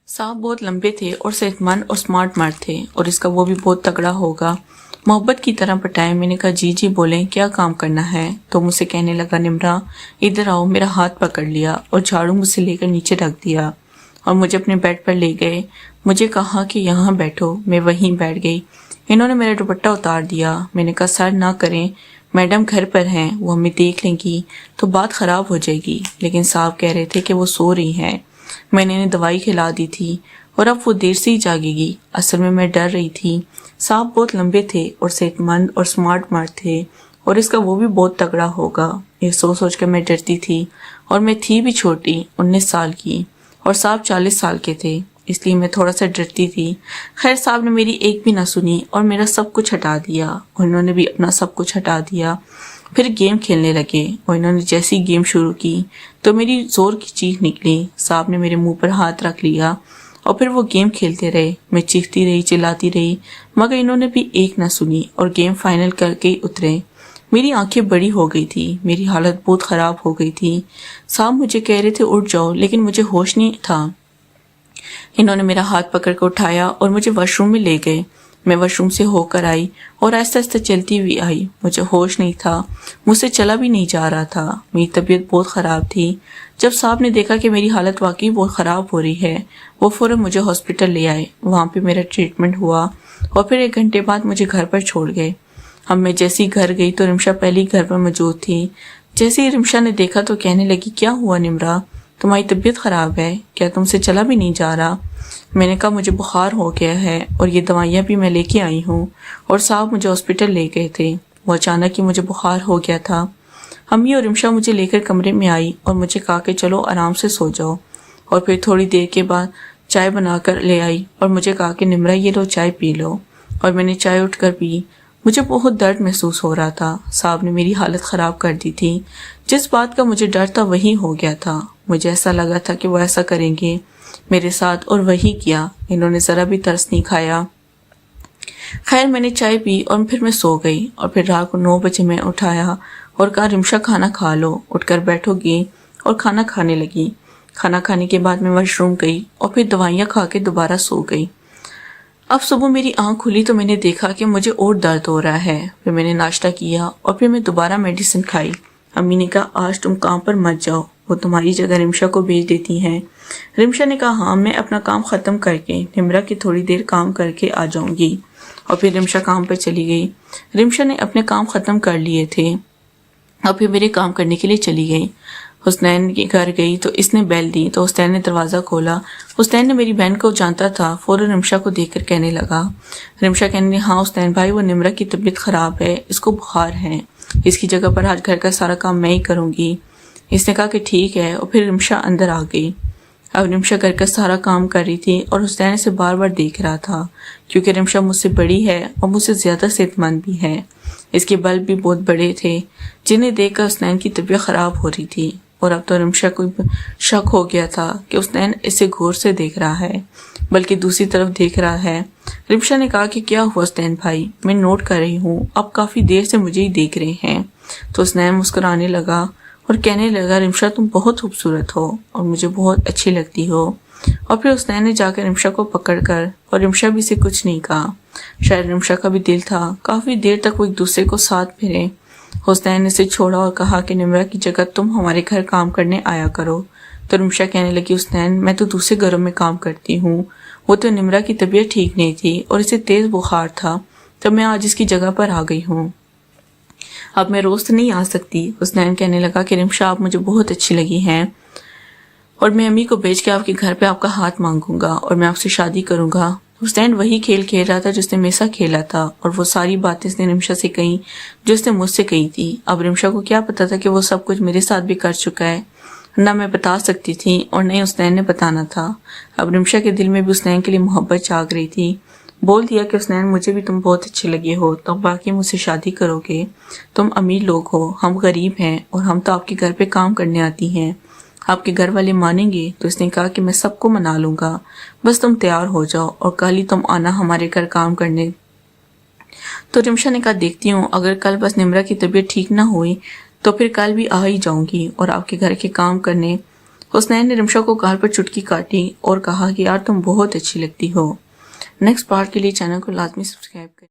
साहब बहुत लंबे थे और सेहतमंद और स्मार्ट मर्द थे और इसका वो भी बहुत तगड़ा होगा। मोहब्बत की तरह पटाए। मैंने कहा जी जी बोलें क्या काम करना है। तो मुझसे कहने लगा निम्रा इधर आओ। मेरा हाथ पकड़ लिया और झाड़ू मुझसे लेकर नीचे रख दिया और मुझे अपने बेड पर ले गए। मुझे कहा कि यहाँ बैठो। मैं वहीं बैठ गई। इन्होंने मेरा दुपट्टा उतार दिया। मैंने कहा सर ना करें, मैडम घर पर हैं, वो हमें देख लेंगी तो बात खराब हो जाएगी। लेकिन साहब कह रहे थे कि वो सो रही हैं। मैंने इन्हें दवाई खिला दी थी और अब वो देर से ही जागेगी। असल में मैं डर रही थी। साहब बहुत लंबे थे और सेहतमंद और स्मार्ट मर्द थे और इसका वो भी बहुत तगड़ा होगा। ये सोच सोच कर मैं डरती थी और मैं थी भी छोटी 19 साल की और साहब 40 साल के थे, इसलिए मैं थोड़ा सा डरती थी। खैर साहब ने मेरी एक भी ना सुनी और मेरा सब कुछ हटा दिया और इन्होंने भी अपना सब कुछ हटा दिया। फिर गेम खेलने लगे और इन्होंने जैसी गेम शुरू की तो मेरी जोर की चीख निकली। साहब ने मेरे मुंह पर हाथ रख लिया और फिर वो गेम खेलते रहे। मैं चीखती रही, चिल्लाती रही, मगर इन्होंने भी एक ना सुनी और गेम फाइनल करके ही उतरे। मेरी आंखें बड़ी हो गई थी, मेरी हालत बहुत खराब हो गई थी। साहब मुझे कह रहे थे उठ जाओ, लेकिन मुझे होश नहीं था। इन्होंने मेरा हाथ पकड़ कर उठाया और मुझे वॉशरूम में ले गए। मैं वॉशरूम से होकर आई और आहिस्ता आहिस्ता चलती हुई आई। मुझे होश नहीं था, मुझसे चला भी नहीं जा रहा था। मेरी तबीयत बहुत ख़राब थी। जब साहब ने देखा कि मेरी हालत वाकई बहुत ख़राब हो रही है, वो फ़ौरन मुझे हॉस्पिटल ले आए। वहाँ पे मेरा ट्रीटमेंट हुआ और फिर 1 घंटे बाद मुझे घर पर छोड़ गए। अब मैं जैसे ही घर गई तो रिमशा पहले ही घर पर मौजूद थी। जैसे ही रिमशा ने देखा तो कहने लगी क्या हुआ निम्रा, तुम्हारी तबीयत ख़राब है क्या, तुमसे चला भी नहीं जा रहा। मैंने कहा मुझे बुखार हो गया है और ये दवाइयाँ भी मैं लेके आई हूँ और साहब मुझे हॉस्पिटल ले गए थे। वो अचानक ही मुझे बुखार हो गया था। अम्मी और रिमशा मुझे लेकर कमरे में आई और मुझे कहा कि चलो आराम से सो जाओ। और फिर थोड़ी देर के बाद चाय बनाकर ले आई और मुझे कहा कि निम्रा ये लो चाय पी लो। और मैंने चाय उठकर पी। मुझे बहुत दर्द महसूस हो रहा था। साहब ने मेरी हालत ख़राब कर दी थी। जिस बात का मुझे डर था वही हो गया था। मुझे ऐसा लगा था कि वो ऐसा करेंगे मेरे साथ और वही किया। इन्होंने ज़रा भी तरस नहीं खाया। खैर मैंने चाय पी और फिर मैं सो गई और फिर रात को 9 बजे मैं उठाया और कहा रिमशा खाना खा लो। उठकर बैठोगी और खाना खाने लगी। खाना खाने के बाद मैं वॉशरूम गई और फिर दवाइयाँ खा के दोबारा सो गई। अब सुबह मेरी आंख खुली तो मैंने देखा कि मुझे और दर्द हो रहा है। फिर मैंने नाश्ता किया और फिर मैं दोबारा मेडिसिन खाई। अम्मी ने कहा आज तुम काम पर मत जाओ, वो तुम्हारी जगह रिमशा को भेज देती हैं। रिमशा ने कहा हाँ मैं अपना काम ख़त्म करके निम्रा की थोड़ी देर काम करके आ जाऊंगी। और फिर रिमशा काम पर चली गई। रिमशा ने अपने काम ख़त्म कर लिए थे और फिर मेरे काम करने के लिए चली गई। हुसनैन के घर गई तो इसने बेल दी तो हुसनैन ने दरवाज़ा खोला। हुसनैन ने मेरी बहन को जानता था, फ़ौरन रिमशा को देखकर कहने लगा। रिमशा कहने लगी हाँ हुसनैन भाई वो निम्रा की तबीयत ख़राब है, इसको बुखार है, इसकी जगह पर आज घर का सारा काम मैं ही करूँगी। इसने कहा कि ठीक है और फिर रिमशा अंदर आ गई। अब रिमशा घर का सारा काम कर रही थी और हुसनैन इसे बार बार देख रहा था क्योंकि रिमशा मुझसे बड़ी है और मुझसे ज़्यादा सेहतमंद भी है। इसके बल भी बहुत बड़े थे जिन्हें देखकर हुसनैन की तबीयत ख़राब हो रही थी। और अब तो रिमशा को शक हो गया था कि हुसनैन इसे गौर से देख रहा है, बल्कि दूसरी तरफ देख रहा है। रिमशा ने कहा कि क्या हुआ हुसनैन भाई, मैं नोट कर रही हूँ, अब काफ़ी देर से मुझे ही देख रहे हैं। तो हुसनैन मुस्कुराने लगा और कहने लगा रिमशा तुम बहुत खूबसूरत हो और मुझे बहुत अच्छी लगती हो। और फिर हुसनैन ने जाकर रिमशा को पकड़कर, और रिमशा भी से कुछ नहीं कहा। शायद रिमशा का भी दिल था। काफ़ी देर तक वो एक दूसरे को साथ फिरे। हुसनैन ने इसे छोड़ा और कहा कि निम्रा की जगह तुम हमारे घर काम करने आया करो। तो रिमशा कहने लगी हुसनैन मैं तो दूसरे घरों में काम करती हूँ, वो तो निम्रा की तबीयत ठीक नहीं थी और इसे तेज़ बुखार था तो मैं आज इसकी जगह पर आ गई हूँ, अब मैं रोज़ तो नहीं आ सकती। हुसनैन कहने लगा कि रिमशा आप मुझे बहुत अच्छी लगी हैं और मैं अम्मी को भेज के आपके घर पे आपका हाथ मांगूंगा और मैं आपसे शादी करूंगा। हुसैन वही खेल खेल रहा था जिसने मेरे साथ खेला था और वो सारी बातें इसने रिमशा से कही जो उसने मुझसे कही थी। अब रिमशा को क्या पता था कि वो सब कुछ मेरे साथ भी कर चुका है, ना मैं बता सकती थी और नहीं हुसैन ने बताना था। अब रिमशा के दिल में भी हुसैन के लिए मोहब्बत जाग रही थी। बोल दिया कि हुसैन मुझे भी तुम बहुत अच्छे लगे हो, तुम बाकी मुझसे शादी करोगे, तुम अमीर लोग हो, हम गरीब हैं और हम तो आपके घर पे काम करने आती हैं, आपके घर वाले मानेंगे। तो इसने कहा कि मैं सबको मना लूंगा, बस तुम तैयार हो जाओ और कल ही तुम आना हमारे घर काम करने। तो रिमशा ने कहा देखती हूँ, अगर कल बस निम्रा की तबीयत ठीक ना हुई तो फिर कल भी आ ही जाऊंगी और आपके घर के काम करने। حسنین نے رمشا کو گال پر چٹکی کاٹی اور کہا کہ یار تم بہت اچھی لگتی ہو۔ نیکسٹ پارٹ کے لیے چینل کو لازمی سبسکرائب کریں۔